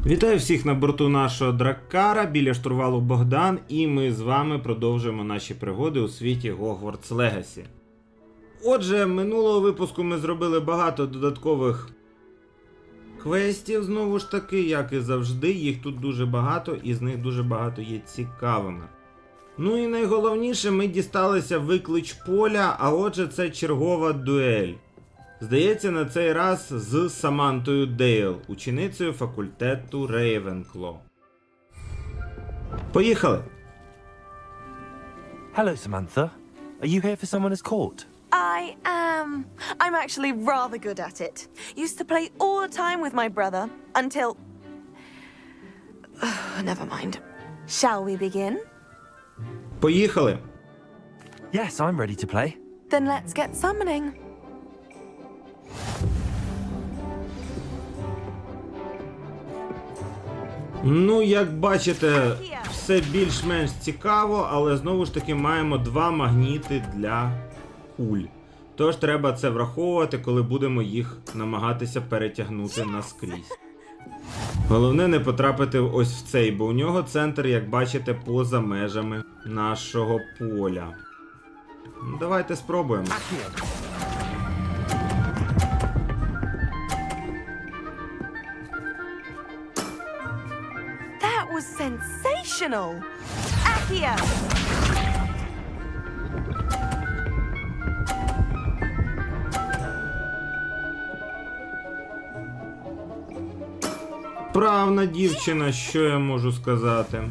Вітаю всіх на борту нашого драккара, біля штурвалу Богдан, і ми з вами продовжуємо наші пригоди у світі Hogwarts Legacy. Отже, минулого випуску ми зробили багато додаткових квестів, знову ж таки, як і завжди, їх тут дуже багато, і з них дуже багато є цікавими. Ну і найголовніше, ми дісталися виклич поля, а отже це чергова дуель. Здається, на цей раз з Самантою Дейл, ученицею факультету Рейвенкло. Поїхали! Hello, Samantha. Are you here for someone as caught? I am. I'm actually rather good at it. Used to play all the time with my brother until... Never mind. Shall we begin? Поїхали! Yes, I'm ready to play. Then let's get summoning. Ну, як бачите, все більш-менш цікаво, але знову ж таки маємо два магніти для куль. Тож треба це враховувати, коли будемо їх намагатися перетягнути наскрізь. Головне не потрапити ось в цей, бо у нього центр, як бачите, поза межами нашого поля. Ну, давайте спробуємо. That was sensational! Accio! Правна дівчина, що я можу сказати.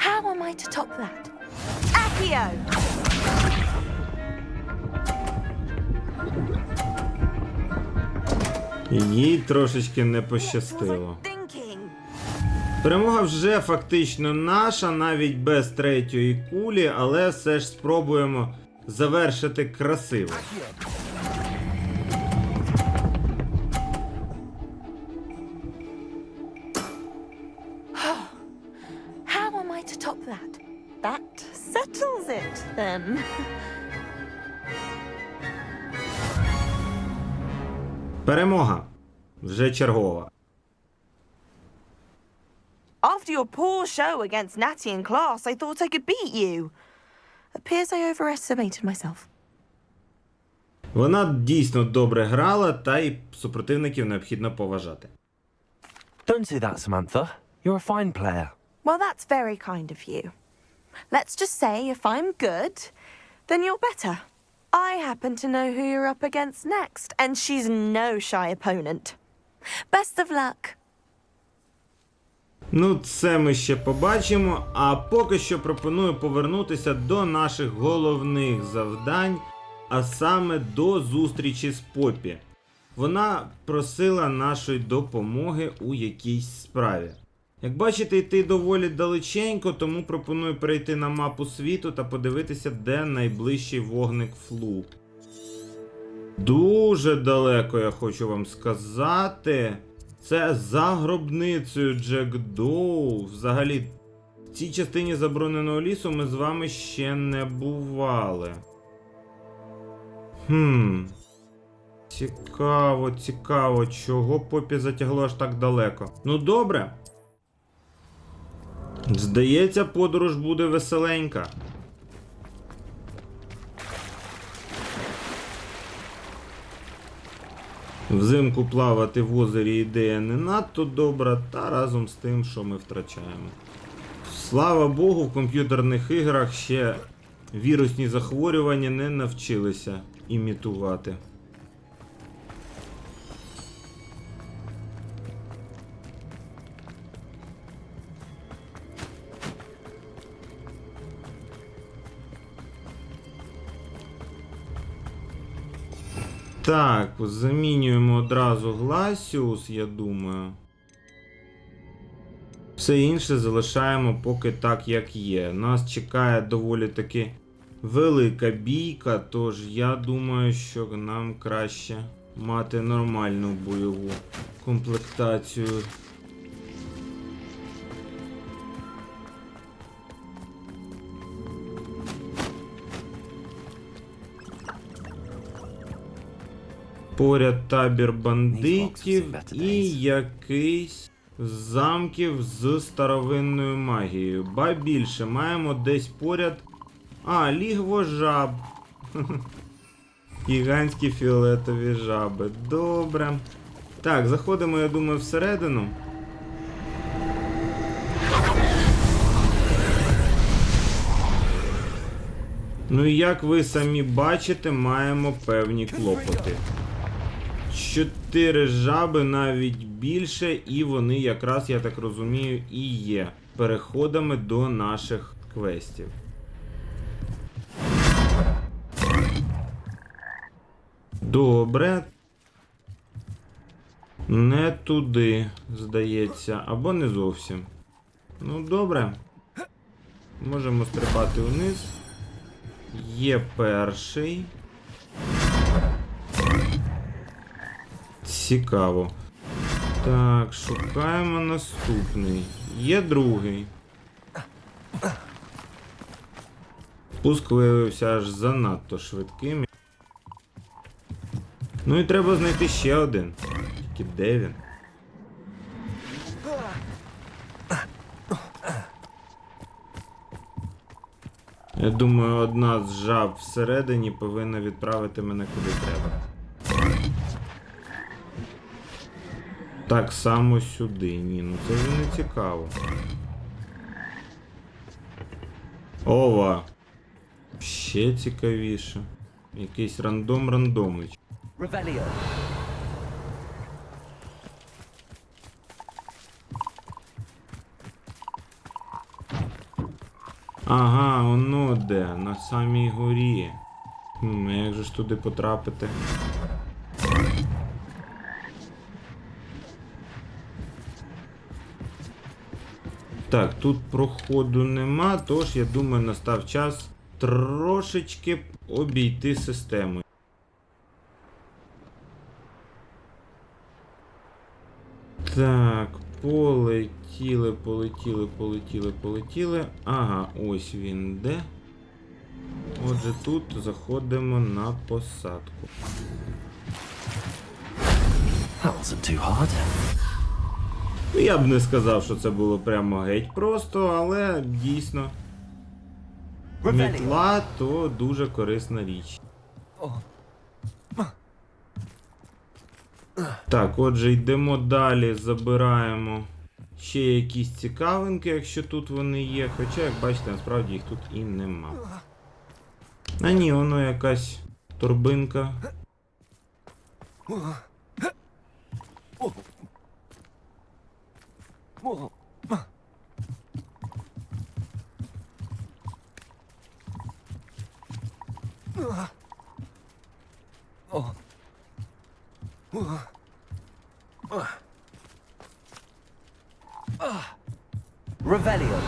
How am I to top that? Accio! Їй трошечки не пощастило. Thinking. Перемога вже фактично наша, навіть без третьої кулі, але все ж спробуємо завершити красиво. How am I to top that? That settles it, then. Перемога. Вже чергова. After your poor show against Natty in class, I thought I could beat you. Appears I overestimated myself. Вона дійсно добре грала, та й супротивників необхідно поважати. Don't say that, Samantha. You're a fine player. Well, that's very kind of you. Let's just say if I'm good, then you're better. I happen to know who you're up against next, and she's no shy opponent. Best of luck. Ну, це ми ще побачимо, а поки що пропоную повернутися до наших головних завдань, а саме до зустрічі з Поппі. Вона просила нашої допомоги у якійсь справі. Як бачите, йти доволі далеченько, тому пропоную перейти на мапу світу та подивитися, де найближчий вогник Флу. Дуже далеко, я хочу вам сказати. Це за гробницею Джек Доу. Взагалі, в цій частині забороненого лісу ми з вами ще не бували. Цікаво, цікаво, чого Поппі затягло аж так далеко. Ну добре. Здається, подорож буде веселенька. Взимку плавати в озері ідея не надто добра, та разом з тим, що ми втрачаємо. Слава Богу, в комп'ютерних іграх ще вірусні захворювання не навчилися імітувати. Так, замінюємо одразу Гласіус, я думаю. Все інше залишаємо поки так, як є. Нас чекає доволі таки велика бійка, тож я думаю, що нам краще мати нормальну бойову комплектацію. Поряд табір бандитів і якийсь з замків з старовинною магією. Ба більше, маємо десь поряд... лігво жаб. Гігантські фіолетові жаби. Добре. Так, заходимо, я думаю, всередину. Ну і як ви самі бачите, маємо певні клопоти. 4 жаби, навіть більше, і вони якраз, я так розумію, і є переходами до наших квестів. Добре. Не туди, здається, або не зовсім. Ну, добре. Можемо стрибати вниз. Є перший. Цікаво. Так, шукаємо наступний. Є другий. Пуск виявився аж занадто швидким. Ну і треба знайти ще один. Тільки де він? Я думаю, одна з жаб всередині повинна відправити мене куди треба. Так само сюди. Ні, ну це вже не цікаво. Ова! Ще цікавіше. Якийсь рандомич. Ага, воно де, на самій горі. А як же ж туди потрапити? Так, тут проходу нема, тож, я думаю, настав час трошечки обійти систему. Так, полетіли. Ага, ось він де. Отже, тут заходимо на посадку. That wasn't too hard. Я б не сказав, що це було прямо геть просто, але дійсно мітла то дуже корисна річ. Так, отже, йдемо далі, забираємо ще якісь цікавинки, якщо тут вони є, хоча, як бачите, насправді їх тут і нема. А ні, воно якась торбинка. Revelio.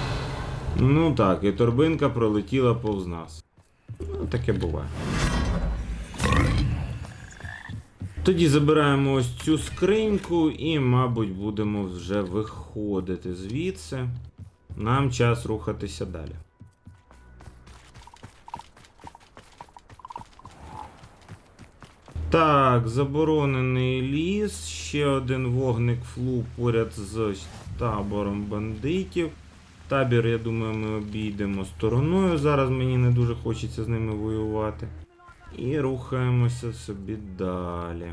Ну так, і торбинка пролетіла повз нас. Ну, таке буває. Тоді забираємо ось цю скриньку і, мабуть, будемо вже виходити звідси. Нам час рухатися далі. Так, заборонений ліс, ще один вогник флу поряд з табором бандитів. Табір, я думаю, ми обійдемо стороною, зараз мені не дуже хочеться з ними воювати. І рухаємося собі далі.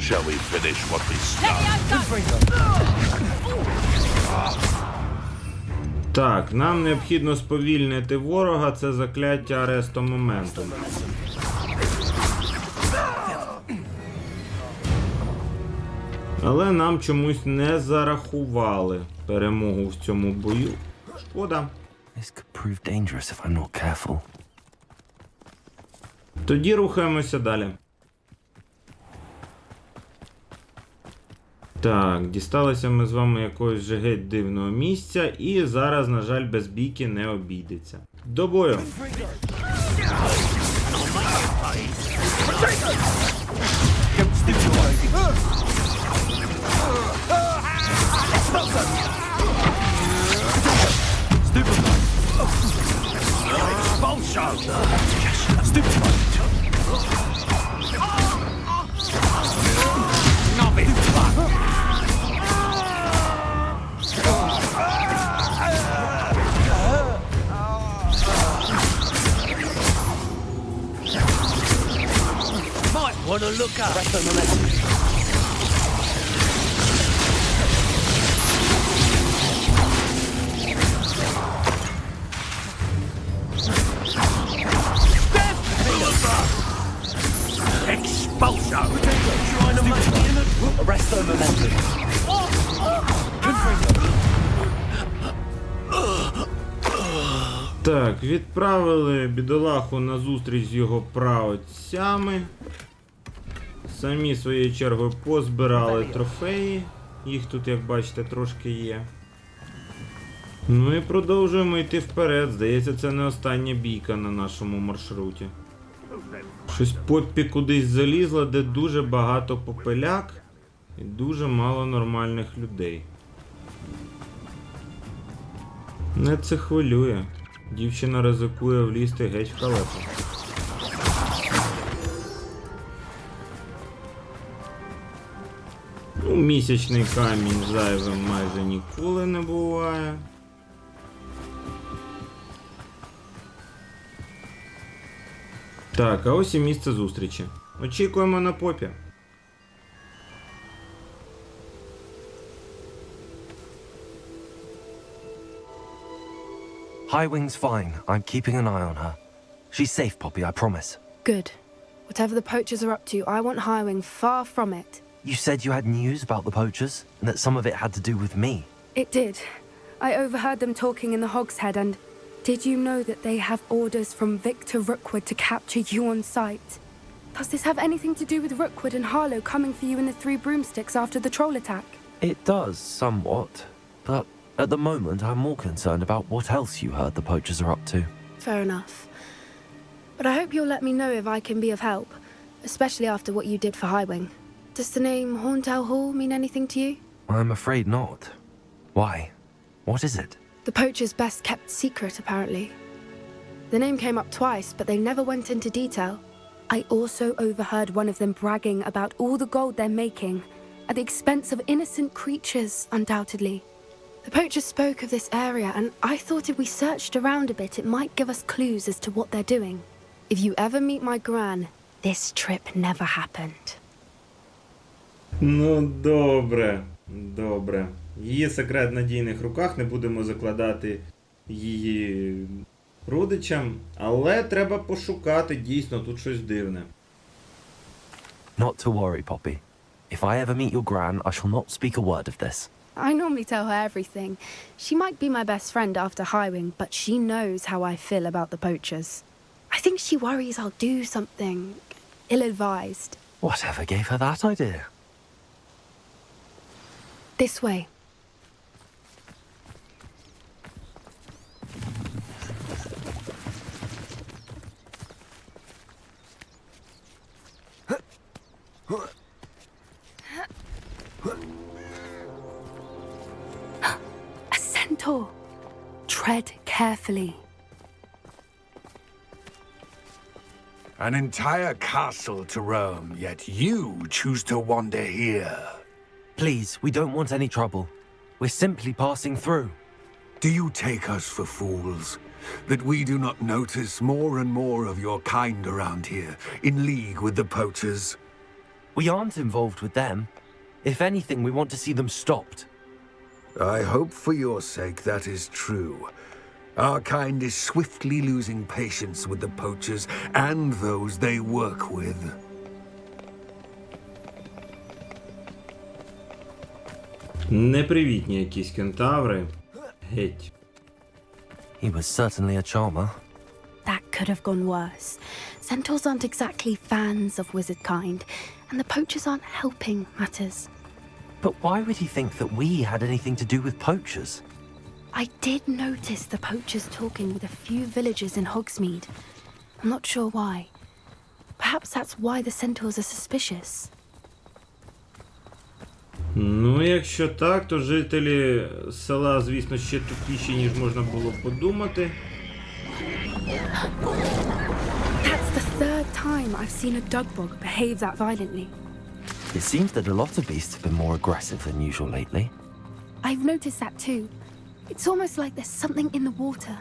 Shall we finish what we started? Так, нам необхідно сповільнити ворога, це закляття аресту моменту. Але нам чомусь не зарахували перемогу в цьому бою. Шкода. This could prove dangerous if I'm not careful. Тоді рухаємося далі. Так, дісталися ми з вами якогось вже геть дивного місця, і зараз, на жаль, без бійки не обійдеться. До бою! the lookout. Arrest the momentum. Expulso. Arrest the momentum. Так, відправили бідолаху на зустріч з його праотцями. Самі своєю чергою позбирали трофеї. Їх тут, як бачите, трошки є. Ну і продовжуємо йти вперед. Здається, це не остання бійка на нашому маршруті. Щось Поппі кудись залізла, де дуже багато попеляк і дуже мало нормальних людей. Не це хвилює. Дівчина ризикує влізти геть в халепу. Ну, місячний камінь зайвим майже ніколи не буває. Так, а ось і місце зустрічі. Очікуємо на Поппі. Highwing's fine. I'm keeping an eye on her. She's safe, Poppy, I promise. Good. Whatever the poachers are up to, I want Highwing far from it. You said you had news about the poachers, and that some of it had to do with me. It did. I overheard them talking in the Hogshead, and did you know that they have orders from Victor Rookwood to capture you on sight? Does this have anything to do with Rookwood and Harlow coming for you in the Three Broomsticks after the troll attack? It does, somewhat. But at the moment, I'm more concerned about what else you heard the poachers are up to. Fair enough. But I hope you'll let me know if I can be of help, especially after what you did for Highwing. Does the name Horntail Hall mean anything to you? I'm afraid not. Why? What is it? The poacher's best kept secret, apparently. The name came up twice, but they never went into detail. I also overheard one of them bragging about all the gold they're making, at the expense of innocent creatures, undoubtedly. The poachers spoke of this area, and I thought if we searched around a bit, it might give us clues as to what they're doing. If you ever meet my gran, this trip never happened. Ну, добре, добре. Її секрет в надійних руках, не будемо закладати її родичам, але треба пошукати, дійсно, тут щось дивне. Not to worry, Poppy. If I ever meet your gran, I shall not speak a word of this. I normally tell her everything. She might be my best friend after Highwing, but she knows how I feel about the poachers. I think she worries I'll do something ill-advised. Whatever gave her that idea? This way. A centaur. Tread carefully. An entire castle to roam, yet you choose to wander here. Please, we don't want any trouble. We're simply passing through. Do you take us for fools? That we do not notice more and more of your kind around here, in league with the poachers? We aren't involved with them. If anything, we want to see them stopped. I hope for your sake that is true. Our kind is swiftly losing patience with the poachers and those they work with. Непривітні якісь кентаври. Геть. He was certainly a charmer. That could have gone worse. Centaurs aren't exactly fans of wizard kind, and the poachers aren't helping matters. But why would he think that we had anything to do with poachers? I did notice the poachers talking with a few villagers in Hogsmeade. I'm not sure why. Perhaps that's why the centaurs are suspicious. Ну, якщо так, то жителі села, звісно, ще тупіші, ніж можна було подумати. That's the third time I've seen a dugbog behave that violently. It seems that a lot of beasts have been more aggressive than usual lately. I've noticed that too. It's almost like there's something in the water.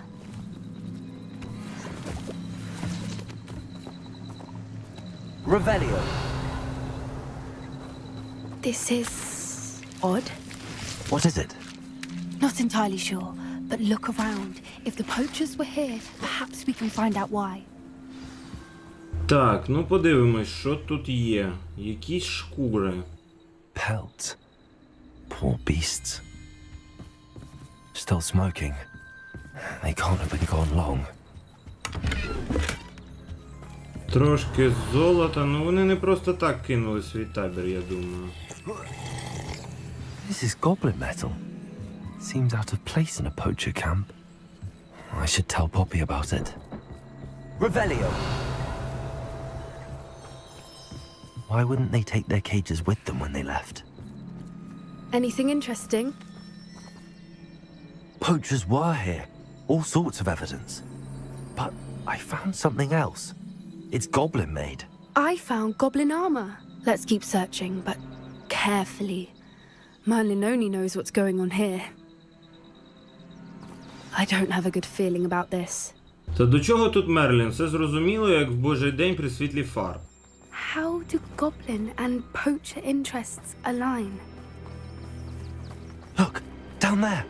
Revelio. This is odd. What is it? Not entirely sure, but look around. If the poachers were here, perhaps we can find out why. Так, ну подивимось, що тут є. Якісь шкури. Pelts. Poor beasts. Still smoking. They can't have been gone long. Трошки золота, ну вони не просто так кинули свій табір, я думаю. This is goblin metal. Seems out of place in a poacher camp. I should tell Poppy about it. Revelio. Why wouldn't they take their cages with them when they left? Anything interesting? Poachers were here. All sorts of evidence. But I found something else. It's goblin made. I found goblin armor. Let's keep searching, but carefully. Merlin only knows what's going on here. I don't have a good feeling about this. Та до чого тут Мерлін? Все зрозуміло, як в Божий день при світлі фар. How do goblin and poacher interests align? Look, down there.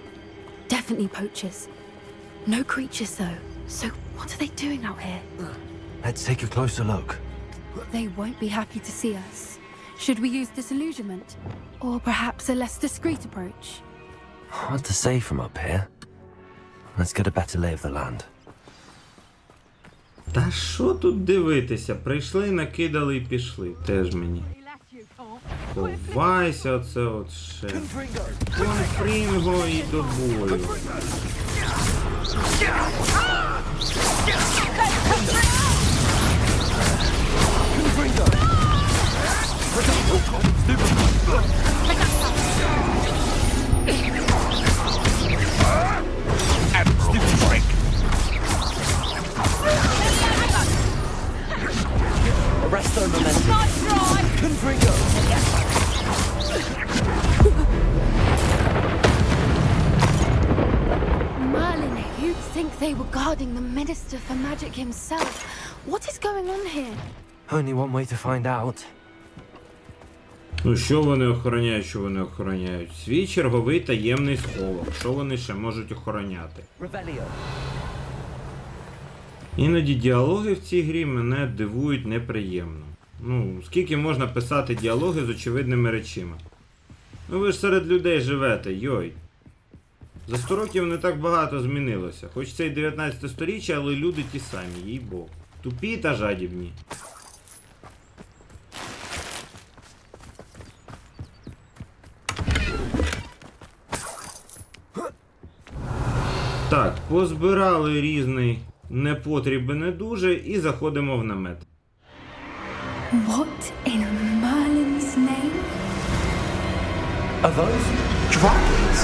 Definitely poachers. No creatures though. So what are they doing out here? Let's take a closer look. They won't be happy to see us. Should we use disillusionment? Or perhaps a less discreet approach? Hard to say from up here. Let's get a better lay of the land. Та що тут дивитися? Прийшли, накидали і пішли. Теж мені. Ховайся, оце от ще. Конфрінго і до бою. Arrest their momentum. Confringo. Merlin, you'd think they were guarding the Minister for Magic himself. What is going on here? Only one way to find out. Ну що вони охороняють, що вони охороняють? Свій черговий таємний сховок. Що вони ще можуть охороняти? Revelio. Іноді діалоги в цій грі мене дивують неприємно. Ну, скільки можна писати діалоги з очевидними речима? Ну ви ж серед людей живете, йой. За 100 років не так багато змінилося. Хоч це й 19 сторіччя, але люди ті самі, їй бог. Тупі та жадібні. Так, позбирали різний непотріб і не дуже і заходимо в намет. What in Merlin's name? Are those dragons?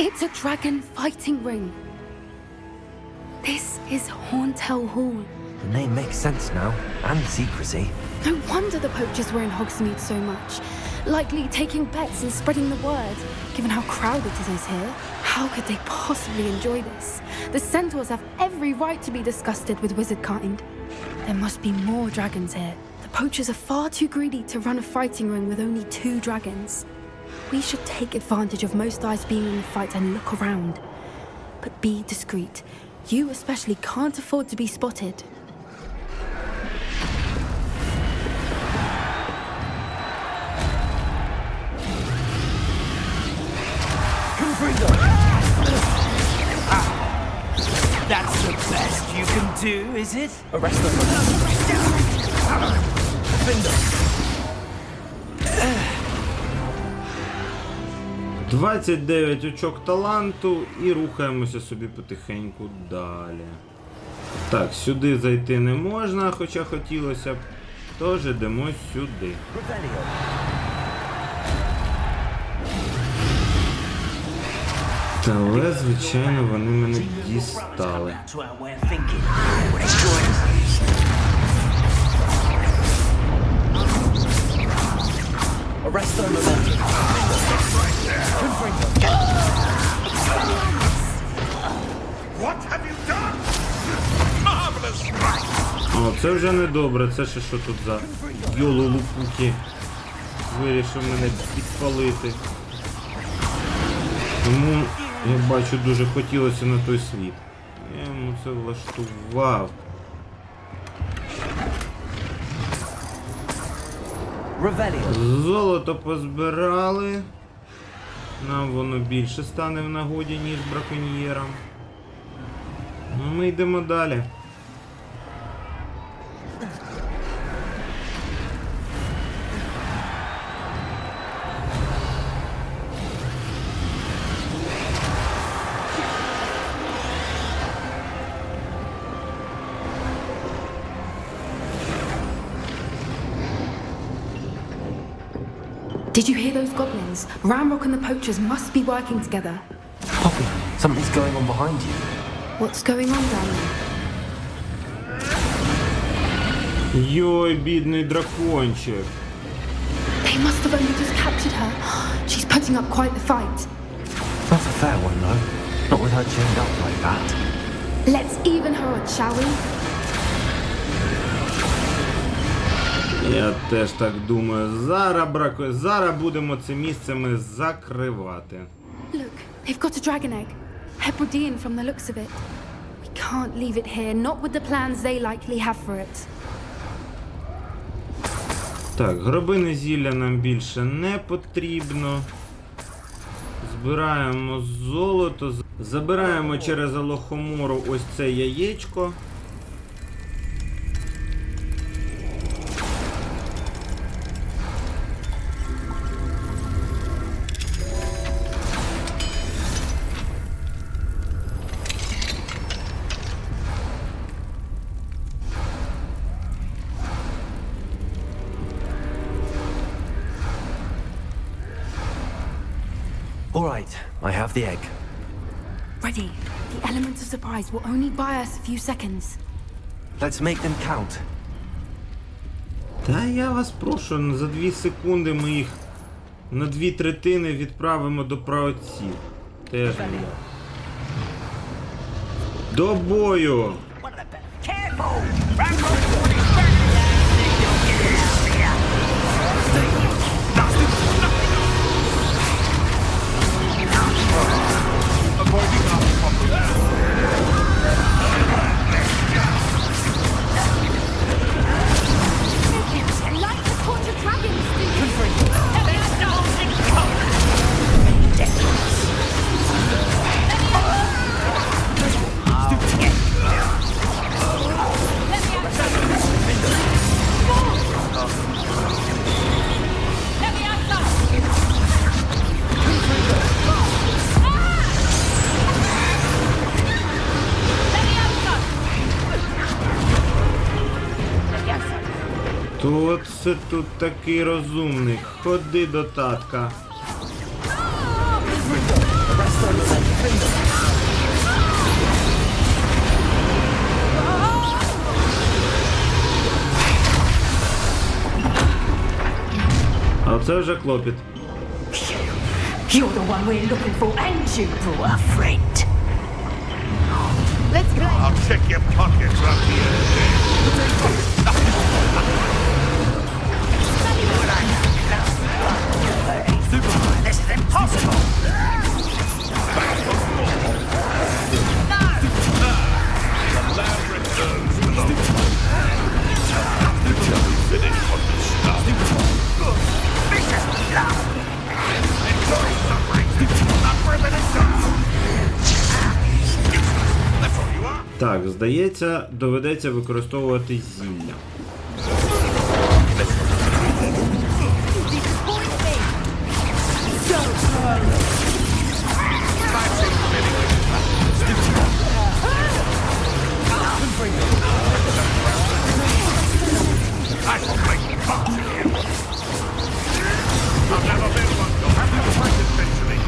It's a dragon fighting ring. This is Hauntel Hall. The name makes sense now, and secrecy. No wonder the poachers were in Hogsmeade so much. Likely taking bets and spreading the word, given how crowded it is here. How could they possibly enjoy this? The centaurs have every right to be disgusted with wizard kind. There must be more dragons here. The poachers are far too greedy to run a fighting ring with only 2 dragons. We should take advantage of most eyes being in the fight and look around. But be discreet. You especially can't afford to be spotted. Confringo. That's the best you can do, is it? Arrest them. Confringo. 29 очок таланту і рухаємося собі потихеньку далі. Так, сюди зайти не можна, хоча хотілося б. Тож йдемо сюди. Але, звичайно, вони мене дістали. To our way of thinking. Let's join. Arrest their momentum. What have you done? Marvelous strike! О, це вже не добре. Це ще що тут за йололупуки. Вирішив мене підпалити. Тому, я бачу, дуже хотілося на той світ. Я йому це влаштував. Золото позбирали. Нам воно більше стане в нагоді, ніж браконьєрам. Ну, ми йдемо далі. Did you hear those goblins? Ramrock and the poachers must be working together. Poppy, something's going on behind you. What's going on down there? Йой, бідний дракончик. They must have only just captured her. She's putting up quite the fight. Not a fair one, though. Not with her chained up like that. Let's even her odds, shall we? Я теж так думаю. Зараз будемо це місце ми закривати. Look, they've got a dragon egg. Hebridean from the looks of it. We can't leave it here, not with the plans they likely have for it. Так, гробине зілля нам більше не потрібно. Збираємо золото. Забираємо через Алохомору ось це яєчко. All right, I have the egg. Ready. The elements of surprise will only buy us a few seconds. Let's make them count. Та я вас прошу, за 2 секунди ми їх на 2/3 відправимо до праотців. Теж не. До бою! Хто це тут такий розумний? Ходи до татка. А це вже клопіт. You're the one we're looking for, and you brought a friend. Let's play. I'll check your pockets up here. This is impossible. Shall we finish what we started? Vicious love. Enjoy suffering. Not worth it. That's all you are. Так, здається, доведеться використовувати зілля. I shall break the box again. I've never been one. You'll have to fight eventually.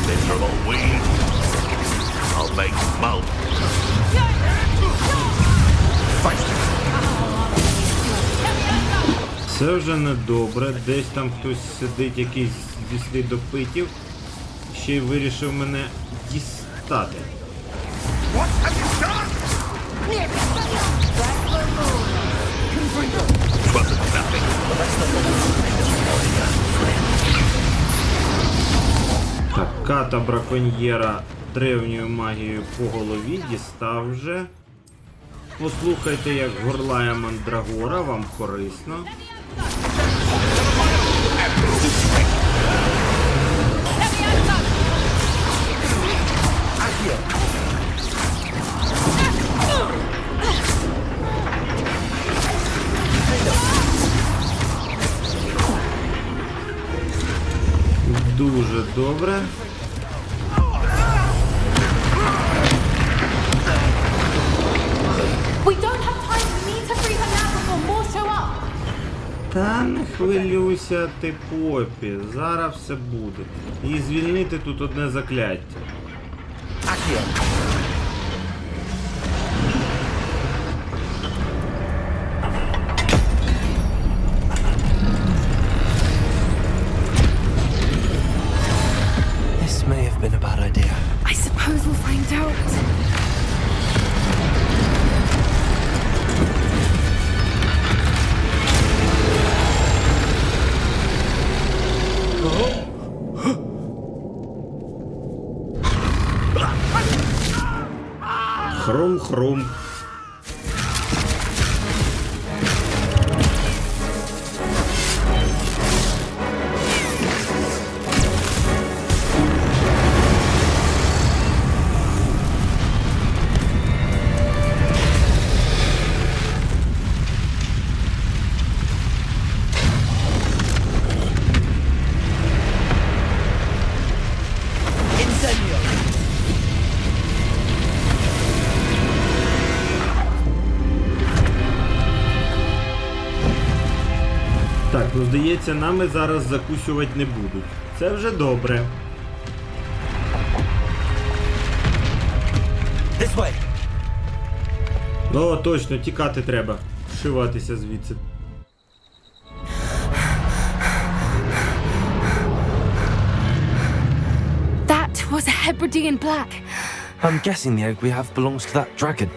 Miserable weed. I'll make mouth. Fight. Це вже недобре. Десь там хтось сидить, якийсь зі слідопитів. Ще й вирішив мене дістати. Так, ката браконьєра древньою магією по голові дістав вже. Послухайте, як горлає мандрагора, вам корисно. Дуже добре. We don't have time. We need to free her now before more show up. Та не хвилюйся ти, Попі, зараз все буде. І звільнити тут одне закляття. This may have been a bad idea. I suppose we'll find out. Хрум-хрум. Так, ну здається, нами зараз закусювати не будуть. Це вже добре. This way. О, точно, тікати треба. Вшиватися звідси. That was a Hebridean black. I'm guessing the egg we have belongs to that dragon.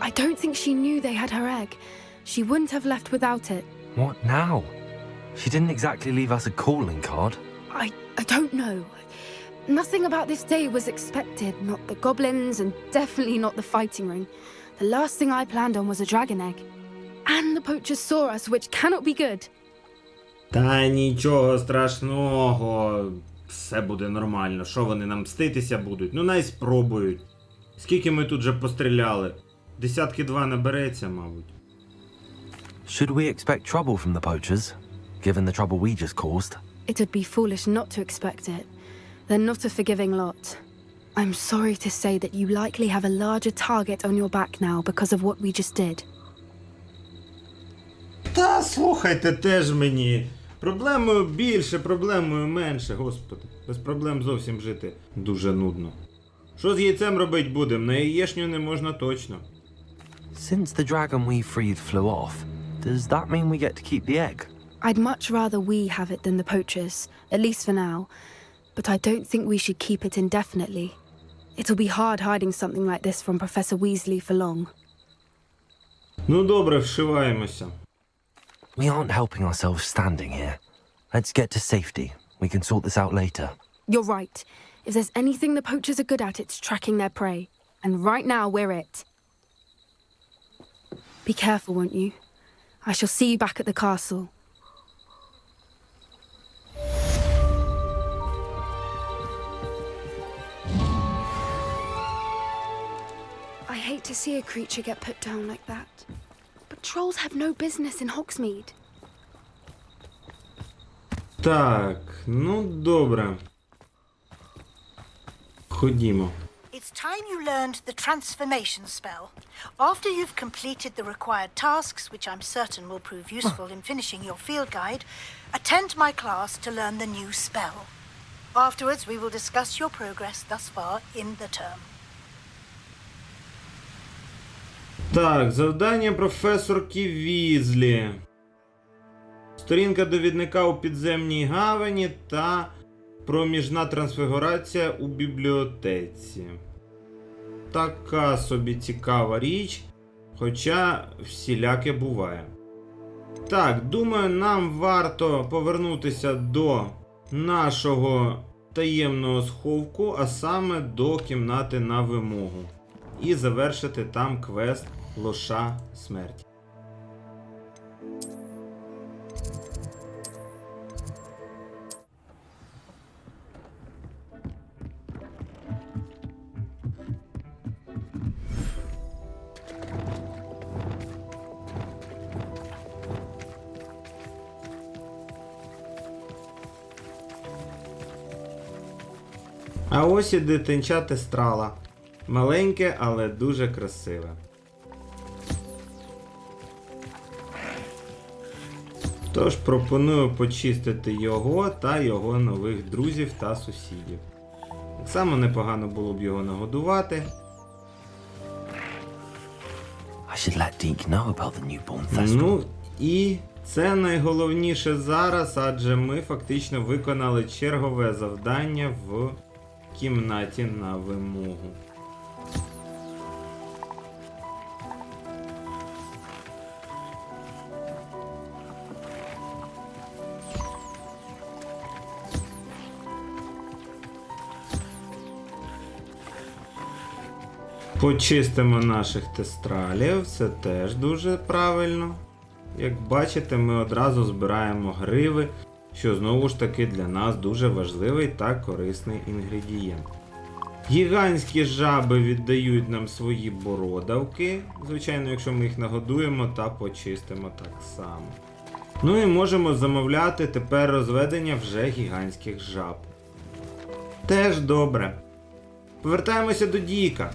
I don't think she knew they had her egg. She wouldn't have left without it. What now? She didn't exactly leave us a calling card. I don't know. Nothing about this day was expected. Not the goblins, and definitely not the fighting ring. The last thing I planned on was a dragon egg. And the poachers saw us, which cannot be good. Та нічого страшного. Все буде нормально. Що вони нам мститися будуть? Ну, най спробують. Скільки ми тут вже постріляли? Десятки два набереться, мабуть. Should we expect trouble from the poachers, given the trouble we just caused? It would be foolish not to expect it. They're not a forgiving lot. I'm sorry to say that you likely have a larger target on your back now because of what we just did. Та слухайте теж мені. Проблемою більше, проблемою менше, господи. Без проблем зовсім жити дуже нудно. Що з яйцем робить будем? На яєшню не можна точно. Since the dragon we freed flew off, does that mean we get to keep the egg? I'd much rather we have it than the poachers, at least for now. But I don't think we should keep it indefinitely. It'll be hard hiding something like this from Professor Weasley for long. Ну добре, вшиваємося. We aren't helping ourselves standing here. Let's get to safety. We can sort this out later. You're right. If there's anything the poachers are good at, it's tracking their prey. And right now, we're it. Be careful, won't you? I shall see you back at the castle. I hate to see a creature get put down like that. But trolls have no business in Hogsmeade. Так, ну добре. Ходімо. It's time you learned the transformation spell. After you've completed the required tasks, which I'm certain will prove useful in finishing your field guide, attend my class to learn the new spell. Afterwards, we will discuss your progress thus far in the term. Так, завдання професорки Візлі. Сторінка довідника у підземній гавані та проміжна трансфігурація у бібліотеці. Така собі цікава річ, хоча всіляке буває. Так, думаю, нам варто повернутися до нашого таємного сховку, а саме до кімнати на вимогу. І завершити там квест Лоша Смерті. А ось і дитинча Тестрала. Маленьке, але дуже красиве. Тож пропоную почистити його та його нових друзів та сусідів. Так само непогано було б його нагодувати. I should let Deke know about the newborn thestral. Ну і це найголовніше зараз, адже ми фактично виконали чергове завдання в кімнаті на вимогу. Почистимо наших тестралів, це теж дуже правильно. Як бачите, ми одразу збираємо гриви, що знову ж таки для нас дуже важливий та корисний інгредієнт. Гігантські жаби віддають нам свої бородавки, звичайно, якщо ми їх нагодуємо та почистимо так само. Ну і можемо замовляти тепер розведення вже гігантських жаб. Теж добре. Повертаємося до Діка.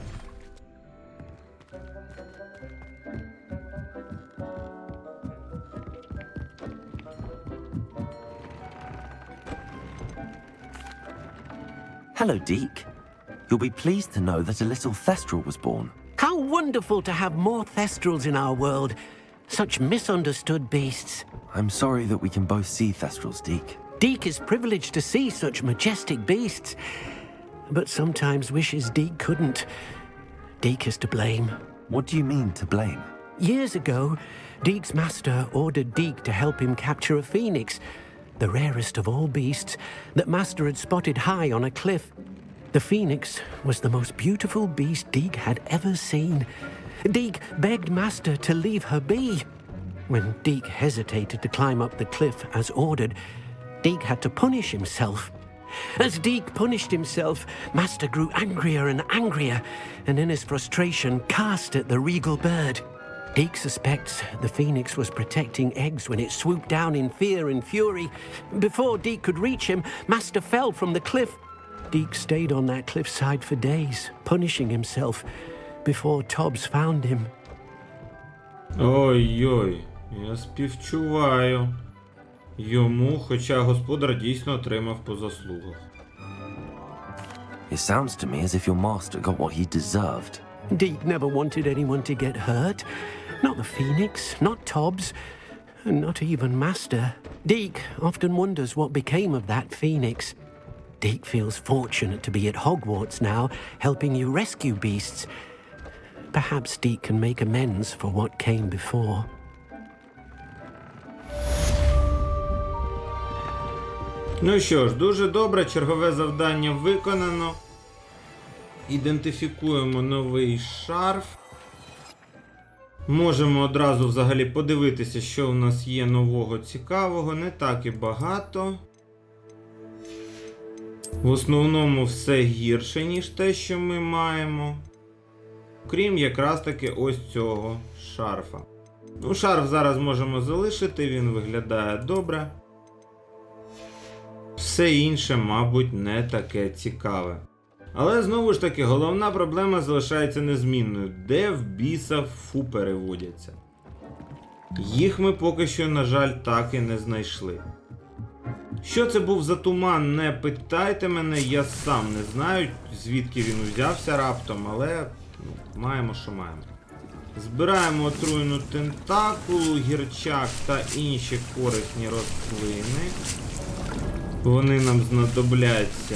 Hello, Deke. You'll be pleased to know that a little thestral was born. How wonderful to have more thestrals in our world. Such misunderstood beasts. I'm sorry that we can both see thestrals, Deke. Deke is privileged to see such majestic beasts, but sometimes wishes Deke couldn't. Deke is to blame. What do you mean, to blame? Years ago, Deke's master ordered Deke to help him capture a phoenix, the rarest of all beasts that master had spotted high on a cliff. The phoenix was the most beautiful beast Deke had ever seen. Deke begged master to leave her be. When Deke hesitated to climb up the cliff as ordered, Deke had to punish himself. As Deke punished himself, master grew angrier and angrier, and in his frustration cast at the regal bird. Deke suspects the phoenix was protecting eggs when it swooped down in fear and fury. Before Deke could reach him, master fell from the cliff. Deke stayed on that cliffside for days, punishing himself, before Tobbs found him. Ой-ой, я співчуваю йому, хоча господар дійсно отримав по заслугах. It sounds to me as if your master got what he deserved. Deke never wanted anyone to get hurt. Not the phoenix, not Tobbs, and not even master. Deke often wonders what became of that phoenix. Deke feels fortunate to be at Hogwarts now, helping you rescue beasts. Perhaps Deke can make amends for what came before. Ну що ж, дуже добре, чергове завдання виконано. Ідентифікуємо новий шарф. Можемо одразу взагалі подивитися, що в нас є нового цікавого, не так і багато. В основному все гірше, ніж те, що ми маємо. Крім якраз таки ось цього шарфа. Ну, шарф зараз можемо залишити, він виглядає добре. Все інше, мабуть, не таке цікаве. Але знову ж таки, головна проблема залишається незмінною. Де в біса фу переводяться? Їх ми поки що, на жаль, так і не знайшли. Що це був за туман, не питайте мене, я сам не знаю, звідки він узявся раптом, але маємо, що маємо. Збираємо отруйну тентакулу, гірчак та інші корисні рослини. Вони нам знадобляться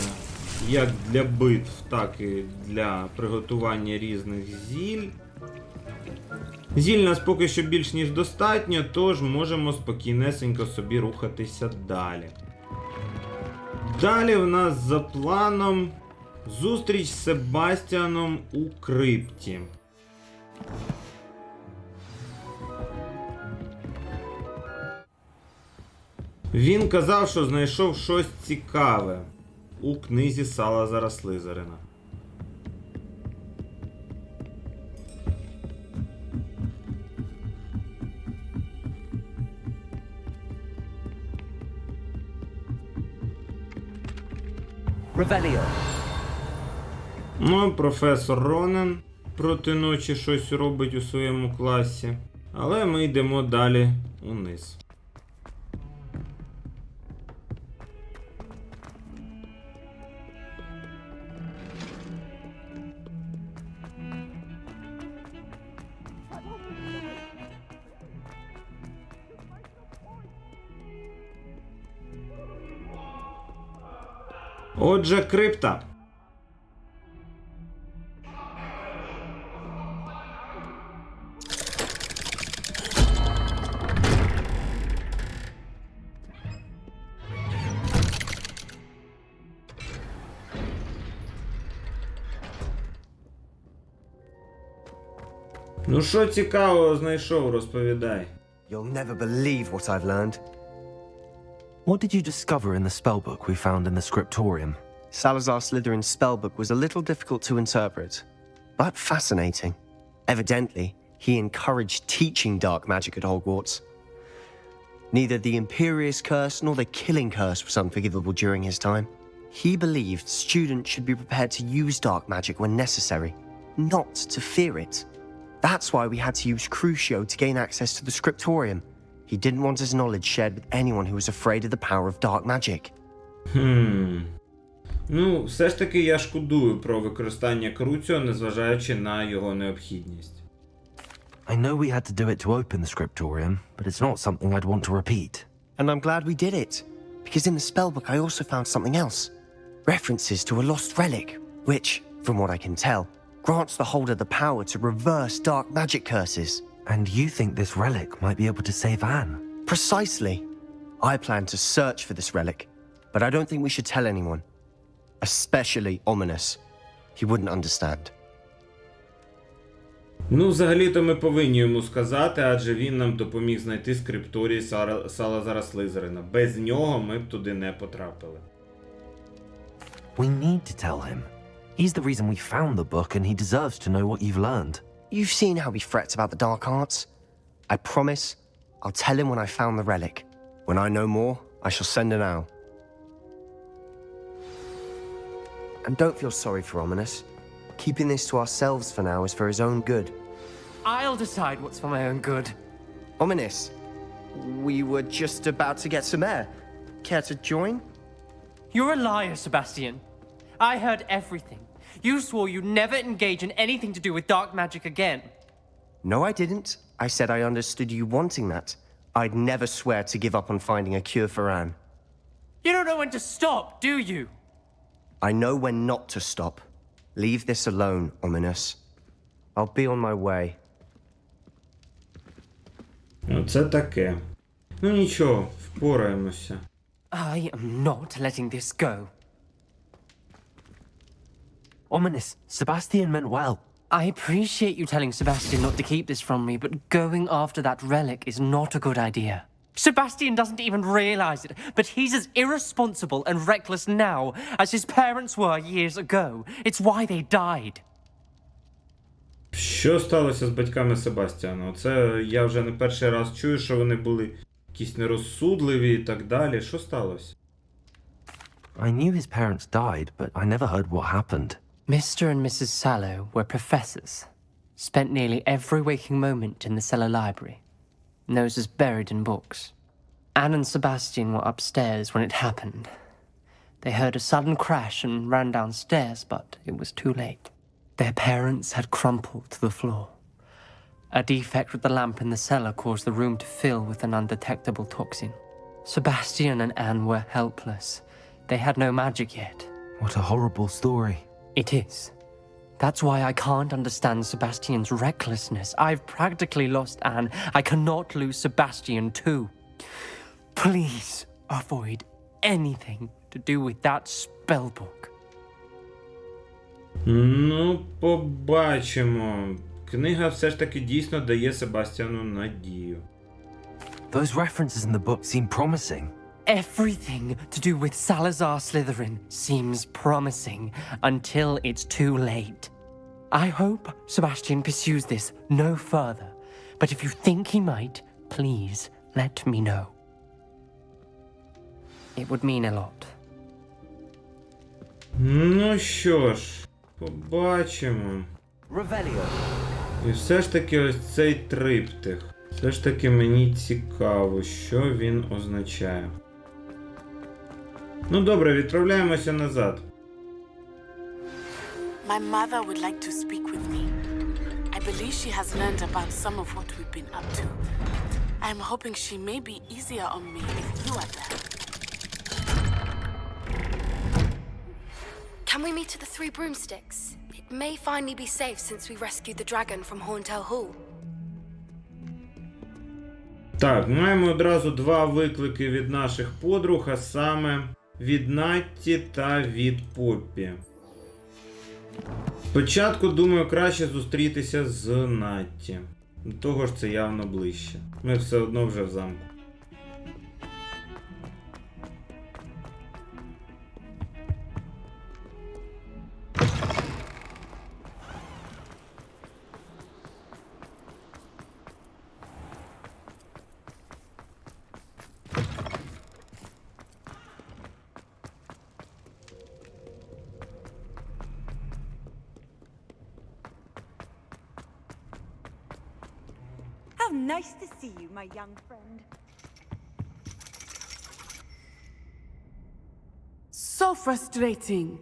як для битв, так і для приготування різних зіль. Зіль нас поки що більш ніж достатньо, тож можемо спокійнесенько собі рухатися далі. Далі в нас за планом зустріч з Себастьяном у крипті. Він казав, що знайшов щось цікаве у книзі Салазара Слизерина. Revelio. Ну, професор Ронен проти ночі щось робить у своєму класі. Але ми йдемо далі униз. Отже, крипта. Ну що цікавого знайшов, розповідай. You'll never believe what I've learned. What did you discover in the spellbook we found in the scriptorium? Salazar Slytherin's spellbook was a little difficult to interpret, but fascinating. Evidently, he encouraged teaching dark magic at Hogwarts. Neither the Imperious Curse nor the Killing Curse was unforgivable during his time. He believed students should be prepared to use dark magic when necessary, not to fear it. That's why we had to use Crucio to gain access to the scriptorium. He didn't want his knowledge shared with anyone who was afraid of the power of dark magic. Ну, все ж таки я шкодую про використання Crucio, незважаючи на його необхідність. I know we had to do it to open the scriptorium, but it's not something I'd want to repeat. And I'm glad we did it, because in the spellbook I also found something else. References to a lost relic, which, from what I can tell, grants the holder the power to reverse dark magic curses. And you think this relic might be able to save Anne? Precisely. I plan to search for this relic, but I don't think we should tell anyone. Especially Ominous. He wouldn't understand. Ну, взагалі-то ми повинні йому сказати, адже він нам допоміг знайти скрипторій Салазара Слизерина. Без нього ми б туди не потрапили. We need to tell him. He's the reason we found the book, and he deserves to know what you've learned. You've seen how he frets about the dark arts. I promise I'll tell him when I found the relic. When I know more, I shall send an owl. And don't feel sorry for Ominous. Keeping this to ourselves for now is for his own good. I'll decide what's for my own good. Ominous, we were just about to get some air. Care to join? You're a liar, Sebastian. I heard everything. You swore you'd never engage in anything to do with dark magic again. No, I didn't. I said I understood you wanting that. I'd never swear to give up on finding a cure for Anne. You don't know when to stop, do you? I know when not to stop. Leave this alone, Ominous. I'll be on my way. Оце таке. Ну нічого, впораємося. I am not letting this go. Ominous, Sebastian meant well. I appreciate you telling Sebastian not to keep this from me, but going after that relic is not a good idea. Sebastian doesn't even realize it, but he's as irresponsible and reckless now as his parents were years ago. It's why they died. Що сталося з батьками Себастьяна? Це я вже не перший раз чую, що вони були якісь нерозсудливі і так далі. Що сталося? I knew his parents died, but I never heard what happened. Mr. and Mrs. Sallow were professors, spent nearly every waking moment in the cellar library, noses buried in books. Anne and Sebastian were upstairs when it happened. They heard a sudden crash and ran downstairs, but it was too late. Their parents had crumpled to the floor, A defect with the lamp in the cellar caused the room to fill with an undetectable toxin. Sebastian and Anne were helpless. They had no magic yet. What a horrible story. It is. That's why I can't understand Sebastian's recklessness. I've practically lost Anne. I cannot lose Sebastian too. Please avoid anything to do with that spellbook. Ну, побачимо. Книга все ж таки дійсно дає Себастьяну надію. Those references in the book seem promising. Everything to do with Salazar Slytherin seems promising until it's too late. I hope Sebastian pursues this no further, but if you think he might, please let me know. It would mean a lot. Ну що ж, побачимо. Revelio. І все ж таки ось цей триптих. Все ж таки мені цікаво, що він означає. Ну добре, відправляємося назад. My mother would like to speak with me. I believe she has learned about some of what we've been up to. I'm hoping she may be easier on me if you are there. Can we meet at the Three Broomsticks? It may finally be safe since we rescued the dragon from Horntail Hall. Так, маємо одразу два виклики від наших подруг, а саме від Натті та від Поппі. Спочатку, думаю, краще зустрітися з Натті. До того ж, це явно ближче. Ми все одно вже в замку. How nice to see you, my young friend. So frustrating.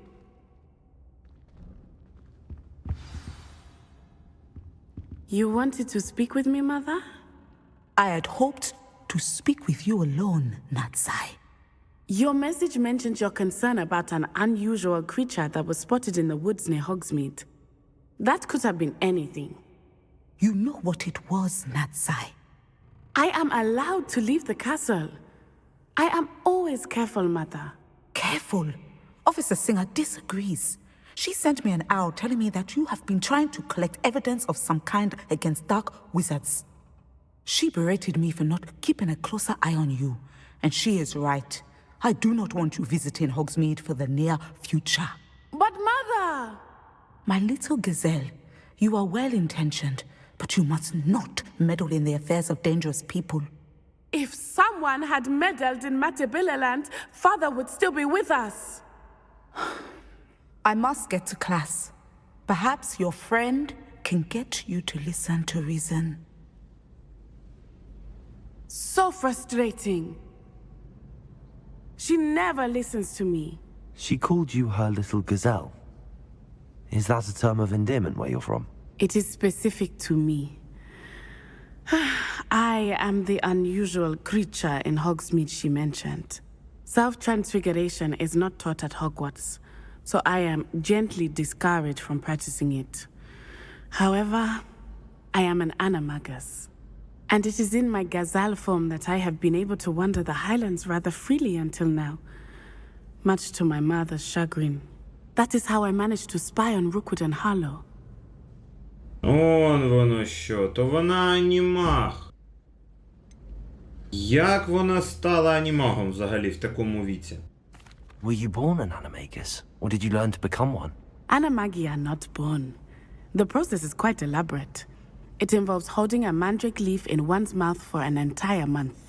You wanted to speak with me, Mother? I had hoped to speak with you alone, Natsai. Your message mentioned your concern about an unusual creature that was spotted in the woods near Hogsmeade. That could have been anything. You know what it was, Natsai. I am allowed to leave the castle. I am always careful, Mother. Careful. Officer Singer disagrees. She sent me an owl telling me that you have been trying to collect evidence of some kind against dark wizards. She berated me for not keeping a closer eye on you. And she is right. I do not want you visiting Hogsmeade for the near future. But Mother! My little gazelle, you are well-intentioned, but you must not meddle in the affairs of dangerous people. If someone had meddled in Matabeleland, Father would still be with us. I must get to class. Perhaps your friend can get you to listen to reason. So frustrating. She never listens to me. She called you her little gazelle. Is that a term of endearment where you're from? It is specific to me. I am the unusual creature in Hogsmeade she mentioned. Self-transfiguration is not taught at Hogwarts, so I am gently discouraged from practicing it. However, I am an animagus, and it is in my gazelle form that I have been able to wander the Highlands rather freely until now, much to my mother's chagrin. That is how I managed to spy on Rookwood and Harlow. Он воно що, то вона анімаг. Як вона стала анімагом взагалі в такому віці? Were you born an animagus, or did you learn to become one? Animagi are not born. The process is quite elaborate. It involves holding a mandrake leaf in one's mouth for an entire month,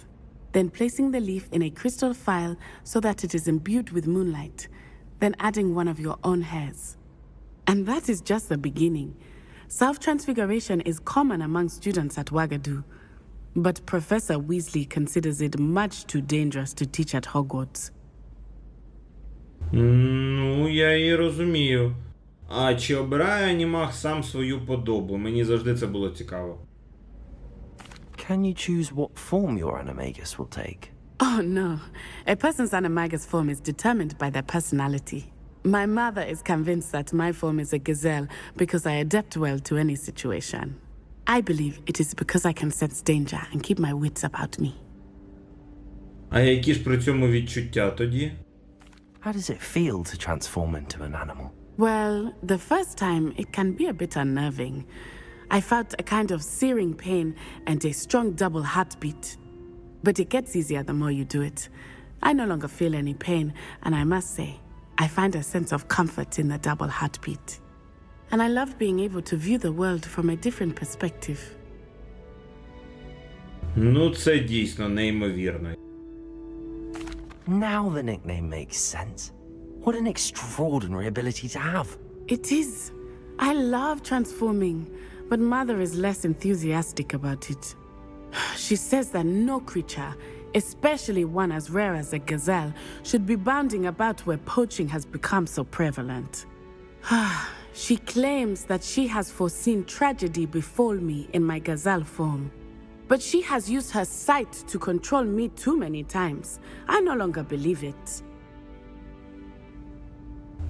then placing the leaf in a crystal phial so that it is imbued with moonlight, then adding one of your own hairs. And that is just the beginning. Self-transfiguration is common among students at Wagadu, but Professor Weasley considers it much too dangerous to teach at Hogwarts. Ну, я її розумію. А чи обирає анімаг сам свою подобу? Мені завжди це було цікаво. Can you choose what form your animagus will take? Oh no. A person's animagus form is determined by their personality. My mother is convinced that my form is a gazelle because I adapt well to any situation. I believe it is because I can sense danger and keep my wits about me. А які ж при цьому відчуття тоді? How does it feel to transform into an animal? Well, the first time it can be a bit unnerving. I felt a kind of searing pain and a strong double heartbeat. But it gets easier the more you do it. I no longer feel any pain, and I must say, I find a sense of comfort in the double heartbeat. And I love being able to view the world from a different perspective. Ну, це дійсно неймовірно. Now the nickname makes sense. What an extraordinary ability to have. It is. I love transforming, but Mother is less enthusiastic about it. She says that no creature, especially one as rare as a gazelle, should be bounding about where poaching has become so prevalent. She claims that she has foreseen tragedy befall me in my gazelle form. But she has used her sight to control me too many times. I no longer believe it.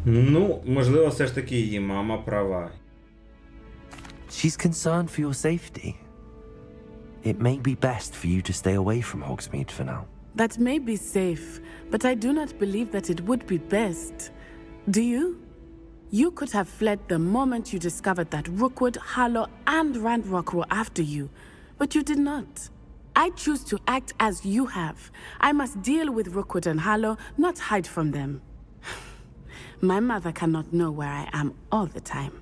Ну, можливо, все ж таки її мама права. She's concerned for your safety. It may be best for you to stay away from Hogsmeade for now. That may be safe, but I do not believe that it would be best. Do you? You could have fled the moment you discovered that Rookwood, Harlow, and Randrock were after you, but you did not. I choose to act as you have. I must deal with Rookwood and Harlow, not hide from them. My mother cannot know where I am all the time.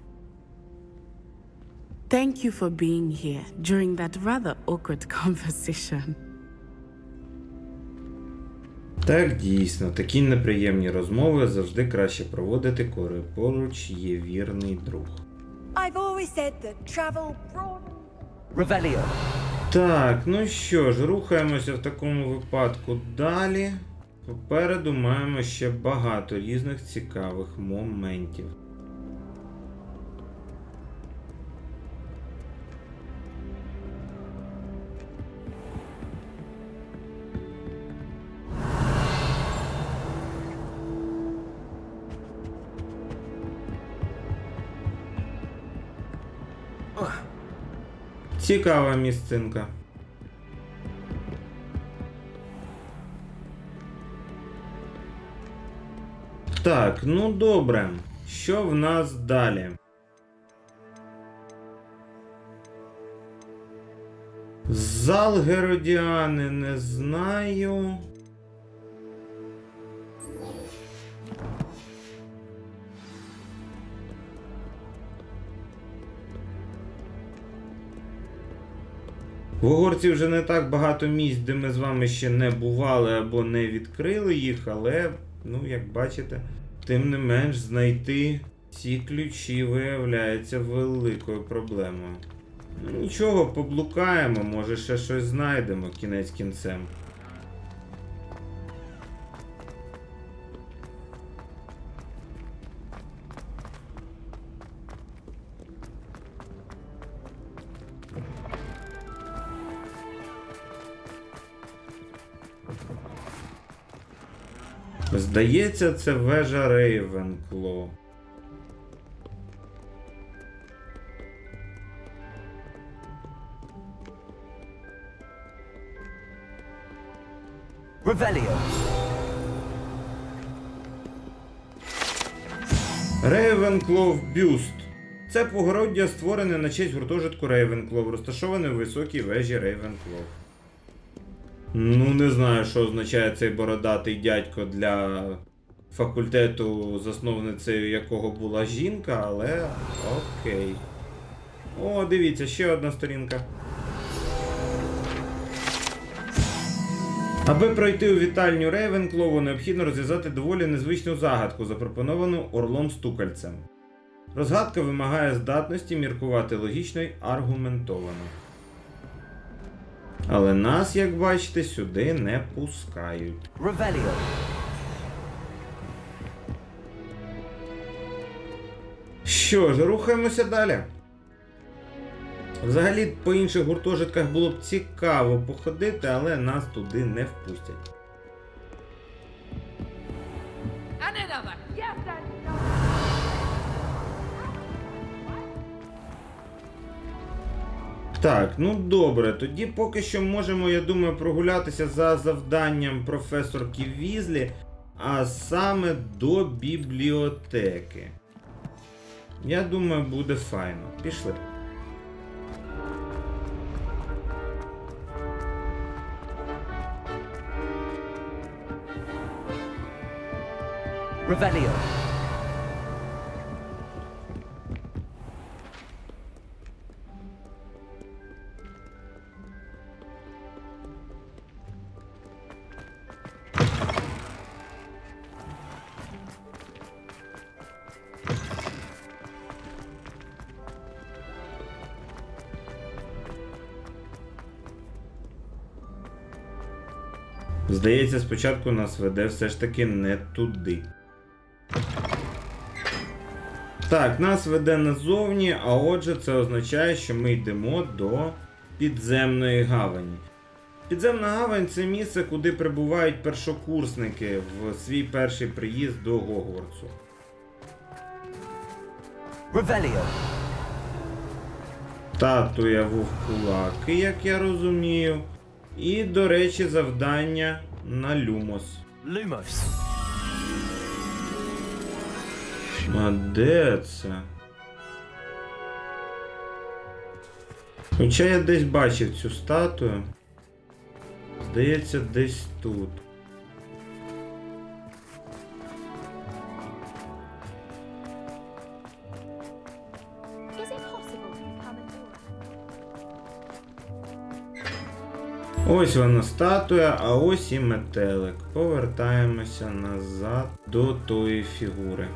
Thank you for being here during that rather awkward conversation. Так, дійсно, такі неприємні розмови завжди краще проводити, коли поруч є вірний друг. I've always said that travel brought... Revelio. Так, ну що ж, рухаємося в такому випадку далі. Попереду маємо ще багато різних цікавих моментів. Цікава місцинка. Так, ну добре. Що в нас далі? Зал Геродіани не знаю. В Hogwartsі вже не так багато місць, де ми з вами ще не бували або не відкрили їх, але, ну, як бачите, тим не менш знайти ці ключі виявляється великою проблемою. Ну, нічого, поблукаємо, може ще щось знайдемо кінець кінцем. Здається, це вежа Рейвенкло. Revelio. Рейвенклов бюст. Це погороддя створене на честь гуртожитку Рейвенклов, розташований у високій вежі Рейвенклов. Ну, не знаю, що означає цей бородатий дядько для факультету, засновницею якого була жінка, але окей. О, дивіться, ще одна сторінка. Аби пройти у вітальню Рейвенклову, необхідно розв'язати доволі незвичну загадку, запропоновану Орлом Стукальцем. Розгадка вимагає здатності міркувати логічно й аргументовано. Але нас, як бачите, сюди не пускають. Revelio. Що ж, рухаємося далі. Взагалі, по інших гуртожитках було б цікаво походити, але нас туди не впустять. Так, ну добре, тоді поки що можемо, я думаю, прогулятися за завданням професорки Візлі, а саме до бібліотеки. Я думаю, буде файно. Пішли. Revelio. Здається, спочатку нас веде все ж таки не туди. Так, нас веде назовні, а отже це означає, що ми йдемо до підземної гавані. Підземна гавань – це місце, куди прибувають першокурсники в свій перший приїзд до Гогвартсу. Revelio. Татуя вовкулаки, як я розумію. І, до речі, завдання на Люмос. Lumos. А де це? Хоча я десь бачив цю статую. Здається, десь тут. Ось вона статуя, а ось і метелик. Повертаємося назад до тої фігури.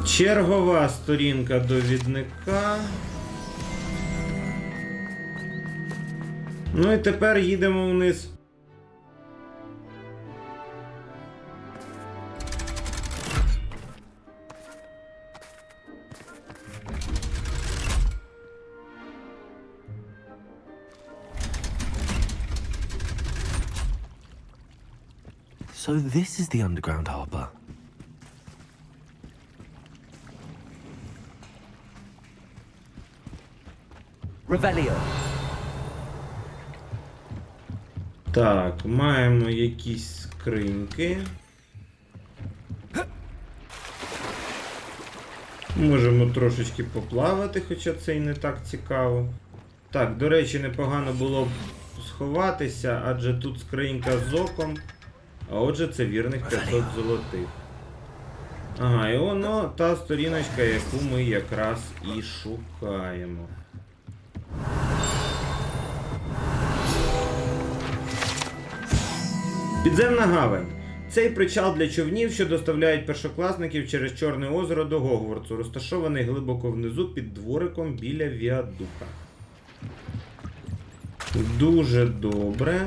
Чергова сторінка довідника. Ну і тепер їдемо вниз. So this is the underground harbor. Revelio. Так, маємо якісь скриньки. Можемо трошечки поплавати, хоча це і не так цікаво. Так, до речі, непогано було б сховатися, адже тут скринька з оком. А отже, це вірних 500 золотих. Ага, і воно та сторіночка, яку ми якраз і шукаємо. Підземна гавань. Цей причал для човнів, що доставляють першокласників через Чорне озеро до Гогвартсу, розташований глибоко внизу під двориком біля віадука. Дуже добре.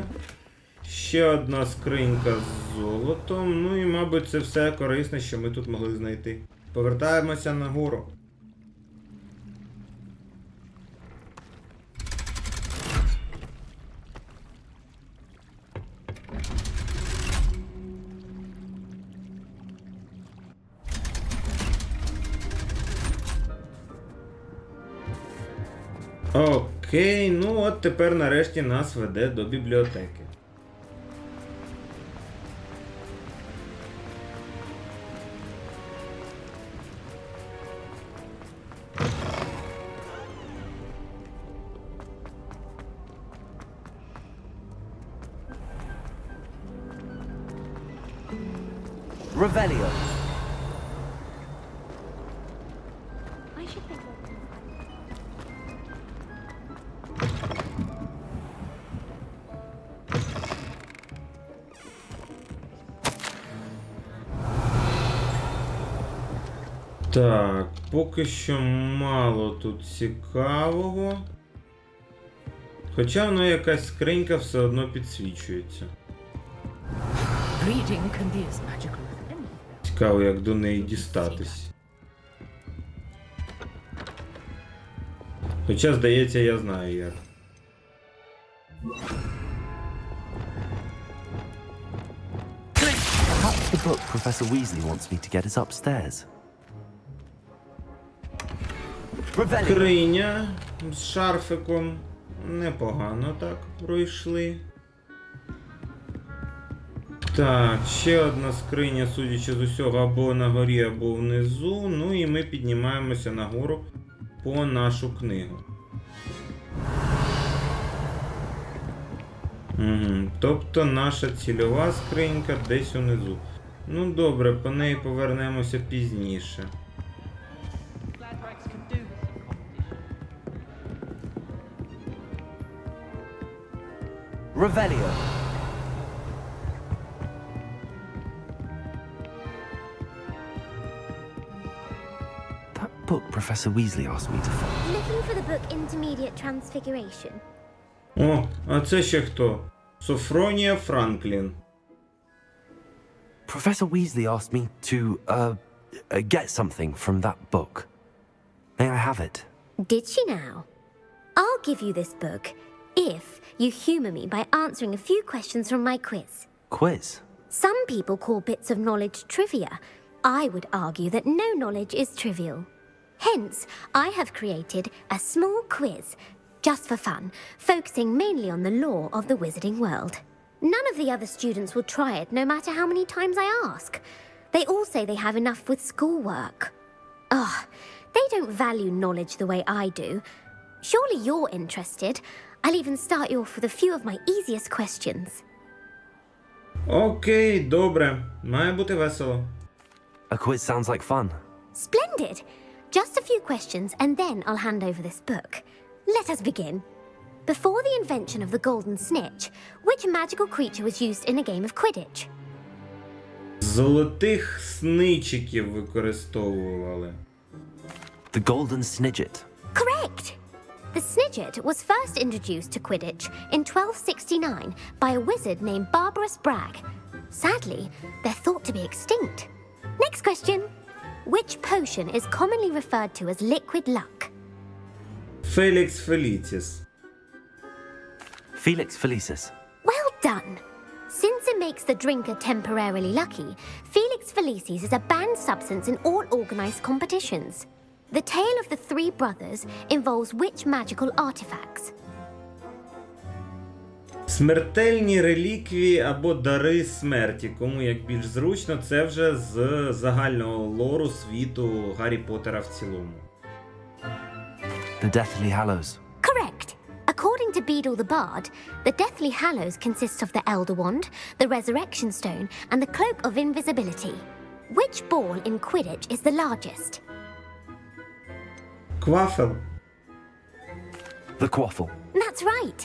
Ще одна скринька з золотом. Ну і, мабуть, це все корисне, що ми тут могли знайти. Повертаємося нагору. Окей, ну от тепер нарешті нас веде до бібліотеки. Revelio. Так, поки що мало тут цікавого. Хоча воно якась скринька все одно підсвічується. Reading can be as magical as anything. Цікаво, як до неї дістатись. Хоча, здається, я знаю як. Perhaps the book Professor Weasley wants me to get is upstairs. Скриня з шарфиком. Непогано так пройшли. Так, ще одна скриня, судячи з усього, або на горі, або внизу. Ну і ми піднімаємося нагору по нашу книгу. Угу. Тобто наша цільова скринька десь унизу. Ну добре, по неї повернемося пізніше. Revelio. That book Professor Weasley asked me to find. Looking for the book Intermediate Transfiguration. О, а це ще хто? Софронія Франклін. Professor Weasley asked me to, get something from that book. May I have it? Did she now? I'll give you this book if you humour me by answering a few questions from my quiz. Quiz? Some people call bits of knowledge trivia. I would argue that no knowledge is trivial. Hence, I have created a small quiz, just for fun, focusing mainly on the lore of the wizarding world. None of the other students will try it, no matter how many times I ask. They all say they have enough with schoolwork. Ugh, they don't value knowledge the way I do. Surely you're interested. I'll even start you off with a few of my easiest questions. Окей, добре. Має бути весело. A quiz sounds like fun. Splendid! Just a few questions and then I'll hand over this book. Let us begin. Before the invention of the golden snitch, which magical creature was used in a game of Quidditch? Золотих сничиків використовували. The golden snidget. Correct! The snidget was first introduced to Quidditch in 1269 by a wizard named Barbarous Bragg. Sadly, they're thought to be extinct. Next question. Which potion is commonly referred to as liquid luck? Фелікс Феліціс. Felix Felicis. Well done! Since it makes the drinker temporarily lucky, Felix Felicis is a banned substance in all organized competitions. The tale of the three brothers involves which magical artifacts? Смертельні реліквії або дари смерті. Кому як більш зручно, це вже з загального лору світу Гаррі Поттера в цілому. The Deathly Hallows. Correct. According to Beedle the Bard, the Deathly Hallows consists of the Elder Wand, the Resurrection Stone, and the Cloak of Invisibility. Which ball in Quidditch is the largest? Квафел. The Quaffle. That's right.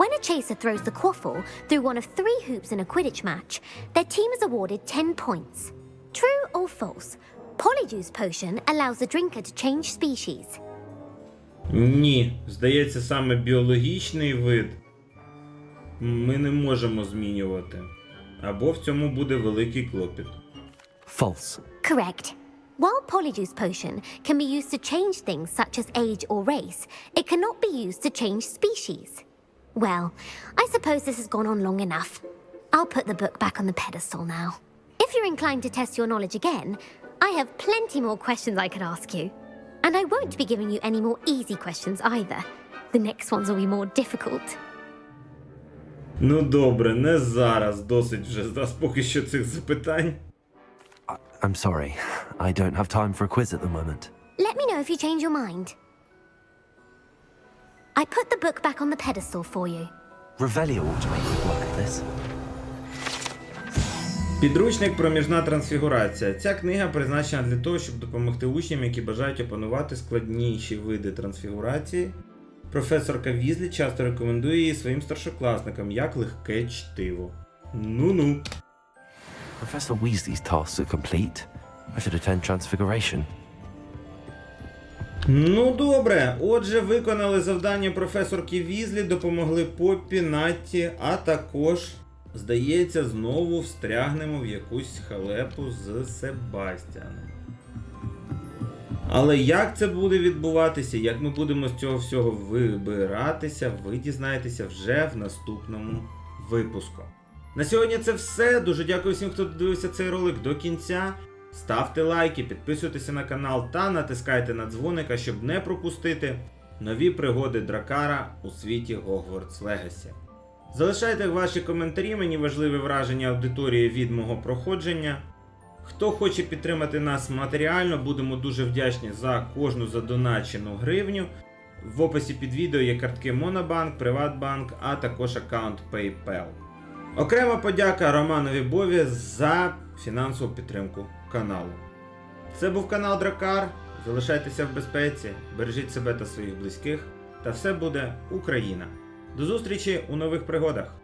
When a chaser throws the quaffle through one of 3 hoops in a Quidditch match, their team is awarded 10 points. True or false? Polyjuice potion allows the drinker to change species. Ні, здається, саме біологічний вид ми не можемо змінювати. Або в цьому буде великий клопіт. False. Correct. While Polyjuice potion can be used to change things such as age or race, it cannot be used to change species. Well, I suppose this has gone on long enough. I'll put the book back on the pedestal now. If you're inclined to test your knowledge again, I have plenty more questions I could ask you. And I won't be giving you any more easy questions either. The next ones will be more difficult. Ну добре, не зараз. Досить вже з нас поки що цих запитань. I'm sorry. I don't have time for a quiz at the moment. Let me know if you change your mind. I put the book back on the pedestal for you. Revelio ought to make me work at this. Підручник «Проміжна трансфігурація». Ця книга призначена для того, щоб допомогти учням, які бажають опанувати складніші види трансфігурації. Професорка Візлі часто рекомендує її своїм старшокласникам як легке чтиво. Ну-ну. Professor Weasley's tasks are complete. I should attend Transfiguration. Ну добре, отже, виконали завдання професорки Візлі, допомогли Поппі, Натті, а також, здається, знову встрягнемо в якусь халепу з Себастьяном. Але як це буде відбуватися, як ми будемо з цього всього вибиратися, ви дізнаєтеся вже в наступному випуску. На сьогодні це все. Дуже дякую всім, хто дивився цей ролик до кінця. Ставте лайки, підписуйтеся на канал та натискайте на дзвоника, щоб не пропустити нові пригоди Драккара у світі Hogwarts Legacy. Залишайте ваші коментарі, мені важливі враження аудиторії від мого проходження. Хто хоче підтримати нас матеріально, будемо дуже вдячні за кожну задоначену гривню. В описі під відео є картки Монобанк, Приватбанк, а також аккаунт PayPal. Окрема подяка Романові Бові за фінансову підтримку каналу. Це був канал Драккар. Залишайтеся в безпеці, бережіть себе та своїх близьких, та все буде Україна. До зустрічі у нових пригодах!